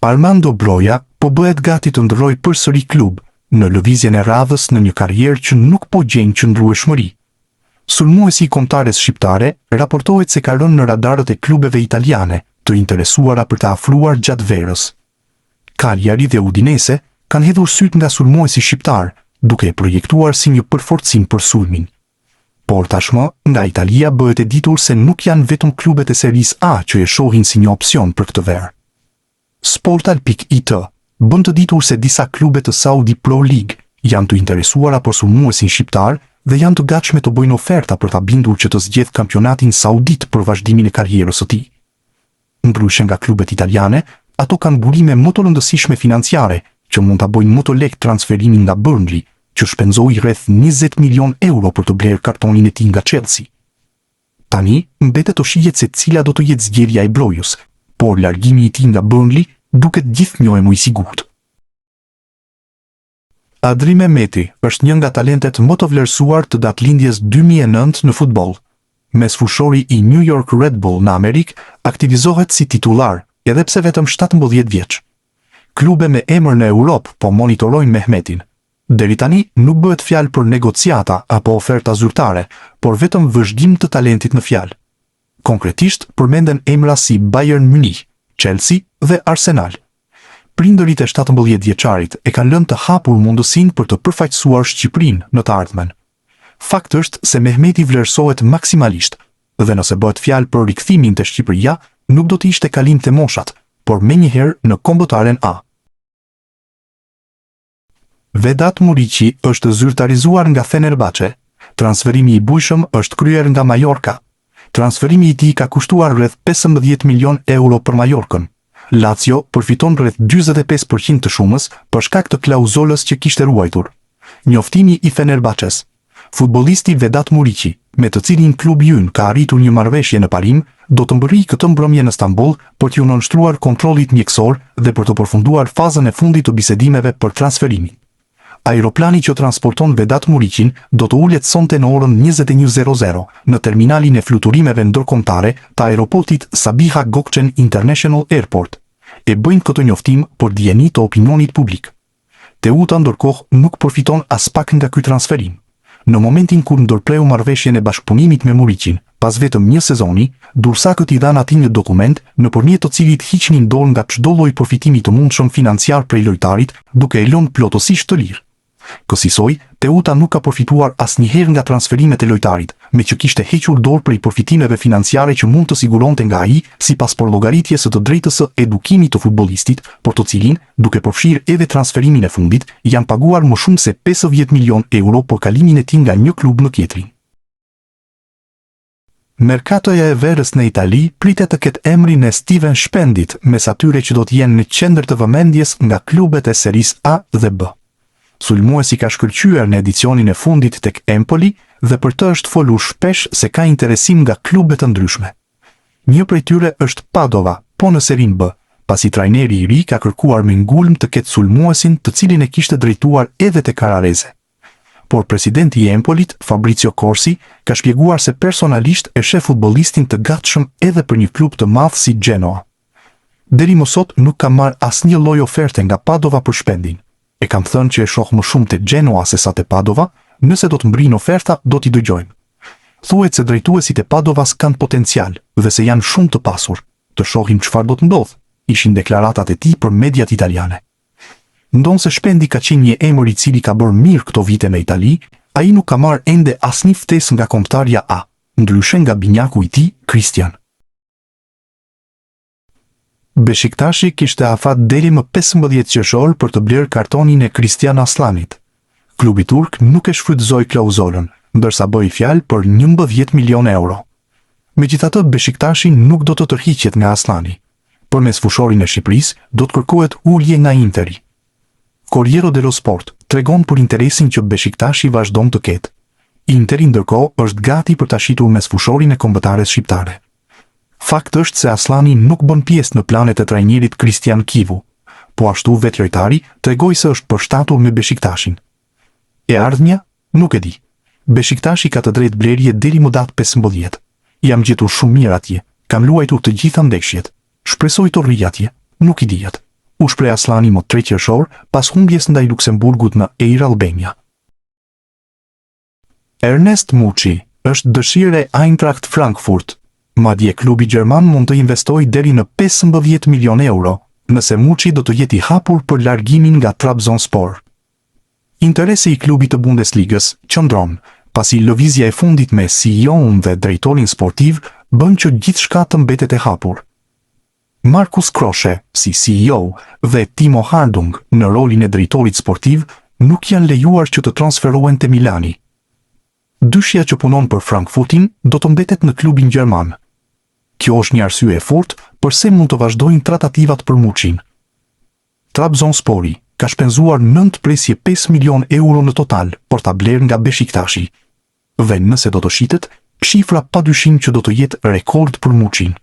Armando Broja po bëhet gati të ndërrojë përsëri klub në lëvizjen e radhës në një karrierë që nuk po gjen qëndrueshmëri. Sulmuesi i kombëtares shqiptare raportohet se ka rënë në radarët e klubeve italiane të interesuara për të afruar gjatë verës. Cagliari dhe Udinese kanë hedhur syt nga sulmuesi shqiptar, duke e projektuar si një përforcim për sulmin. Por tashmë, nga Italia bëhet e ditur se nuk janë vetëm klubet e Serie A që e shohin si një opsion për këtë verë. Sportal.it bën të ditur se disa klube të Saudi Pro League janë të interesuara për sulmuesin shqiptar dhe janë të gatshme të bëjnë oferta për ta bindur që të zgjedh kampionatin saudit për vazhdimin e karrierës së tij. Ndryshe nga klubet italiane, ato kanë burime më të rëndësishme financiare që mund ta bëjnë më të lehtë transferimin nga Burnley, që shpenzoi rreth 20 milion euro për të blerë kartonin e tij nga Chelsea. Tani, mbetet të shihet se cila do të jetë zgjedhja e Brojës, por largimi i tij nga Burnley duket gjithnjë më i sigurt. Adri Mehmeti është një nga talentet më të vlerësuar të datëlindjes 2009 në futboll. Mesfushori i New York Red Bull në Amerikë aktivizohet si titullar, edhe pse vetëm 17 vjeç. Klube me emër në Europë po monitorojnë Mehmetin. Deri tani nuk bëhet fjalë për negociata apo oferta zyrtare, por vetëm vëzhgim të talentit në fjalë. Konkretisht përmenden emra si Bayern Munich, Chelsea dhe Arsenal. Prindërit e 17 vjeçarit e kanë lënë të hapur mundësinë për të përfaqësuar Shqipërinë në të ardhmen. Fakt është se Mehmeti vlerësohet maksimalisht, dhe nëse bëhet fjalë për rikthimin te Shqipëria, nuk do të ishte kalim te moshat, por menjëherë në kombëtaren A. Vedat Muriqi është zyrtarizuar nga Fenerbahçe. Transferimi i bujshëm është kryer nga Mallorca. Transferimi i tij ka kushtuar rreth 15 milion euro për Mallorcën. Lazio përfiton rreth 45% të shumës për shkak të klauzolës që kishte ruajtur. Njoftimi i Fenerbahçes. Futbollisti Vedat Muriqi, me të cilin klubi ynë ka arritur një marrëveshje në parim, do të mbërrijë këtë mbrëmje në Stamboll për t'u nënshtruar kontrollit mjekësor dhe për të përfunduar fazën e fundit të bisedimeve për transferimin. Aeroplani që transporton Vedat Muriqin do të ulet sonte në orën 21:00 në terminalin e fluturimeve ndërkombëtare të aeroportit Sabiha Gökçen International Airport. E bëjnë këtë njoftim për dijeni të opinionit publik. Teuta ndërkohë nuk përfiton as pak nga ky transferim. Në momentin kur ndërpreu marrëveshjen e bashkëpunimit me Muriqin, pas vetëm një sezoni, Dursak i dhan atij një dokument nëpërmjet të cilit hiqnin dorë nga çdo lloj përfitimi të mundshëm financiar prej lojtarit, duke e lënë plotësisht të lirë. Kësaj, Teuta nuk ka përfituar asnjëherë nga transferimet e lojtarit, me që kishte hequr dorë prej përfitimeve financiare që mund të siguronte nga ai, sipas llogaritjes së të drejtës së edukimit të futbollistit, por të cilin, duke përfshirë edhe transferimin e fundit, janë paguar më shumë se 50 milion euro për kalimin e tij nga një klub në tjetrin. Merkatoja e verës në Itali pritet të ketë emrin e Steven Shpendit, mes atyre që do të jenë në qendër të vëmendjes nga klubet e Serie A dhe B. Sulmuesi ka shkëlqyer në edicionin e fundit tek Empoli dhe për të është folur shpesh se ka interesim nga klube të ndryshme. Një prej tyre është Padova, po në Serie B, pasi trajneri i ri ka kërkuar me ngulm të ketë sulmuesin të cilin e kishte drejtuar edhe te Carrarese. Por presidenti i Empolit, Fabrizio Corsi, ka shpjeguar se personalisht e sheh futbollistin të gatshëm edhe për një klub të madh si Genoa. Deri më sot nuk ka marrë asnjë lloj oferte nga Padova për Shpendin. E kam thënë që e shoh më shumë te Genoa se sa te Padova, nëse do të mbrijnë oferta, do t'i dëgjojmë. Thuhet se drejtuesit e Padovas kanë potencial dhe se janë shumë të pasur. Të shohim çfarë do të ndodh, ishin deklaratat e tij për mediat italiane. Ndonë se Shpendi ka qenë një emër i cili ka bërë mirë këto vite në Itali, ai nuk ka marrë ende asnjë ftesë nga kombëtarja A, ndryshe nga binjaku i tij, Christian. Beshiktashi kishte afat deri më 15 qershor për të blerë kartonin e Christian Aslanit. Klubi turk nuk e shfrytëzoi klauzolën, ndërsa bëi fjalë për 11 milion euro. Megjithatë, Beshiktashi nuk do të tërhiqet nga Aslani. Përmes fushorin e Shqipërisë do të kërkohet ulje nga Interi. Corriere dello Sport tregon për interesin që Beshiktashi vazhdon të ketë. Interi ndërkohë është gati për ta shitur mes fushorin e kombëtares shqiptare. Fakt është se Aslani nuk bën pjesë në planet e trajnerit Christian Kivu, po ashtu vetë lojtari tregoi se është përshtatur me Beshiktashin. E ardhmja? Nuk e di. Beshiktashi ka të drejtë blerje deri më datë 15. Jam gjetur shumë mirë atje, kam luajtur të gjitha ndeshjet. Shpresoj të rri atje, nuk i dihet. u shpreh Aslani më 3 qershor pas humbjes ndaj Luksemburgut në Air Albania. Ernest Muçi është dëshirë e Eintracht Frankfurt. Madje klubi gjerman mund të investojë deri në 15 milion euro, nëse Muçi do të jetë i hapur për largimin nga Trabzonspor. Interesi i klubit të Bundesligës qëndron, pasi lëvizja e fundit me CEO-n dhe drejtorin sportiv bën që gjithçka të mbetet e hapur. Markus Kroshe, si CEO, dhe Timo Hardung në rolin e drejtorit sportiv nuk janë lejuar që të transferohen te Milani. Dyshja që punon për Frankfurtin do të mbetet në klubin gjerman. Kjo është një arsye e fortë pse mund të vazhdojnë tratativat për Muçin. Trabzonspori ka shpenzuar 9.5 milion euro në total për ta blerë nga Beshiktashi. Dhe nëse do të shitet, shifra padyshim që do të jetë rekord për Muçin.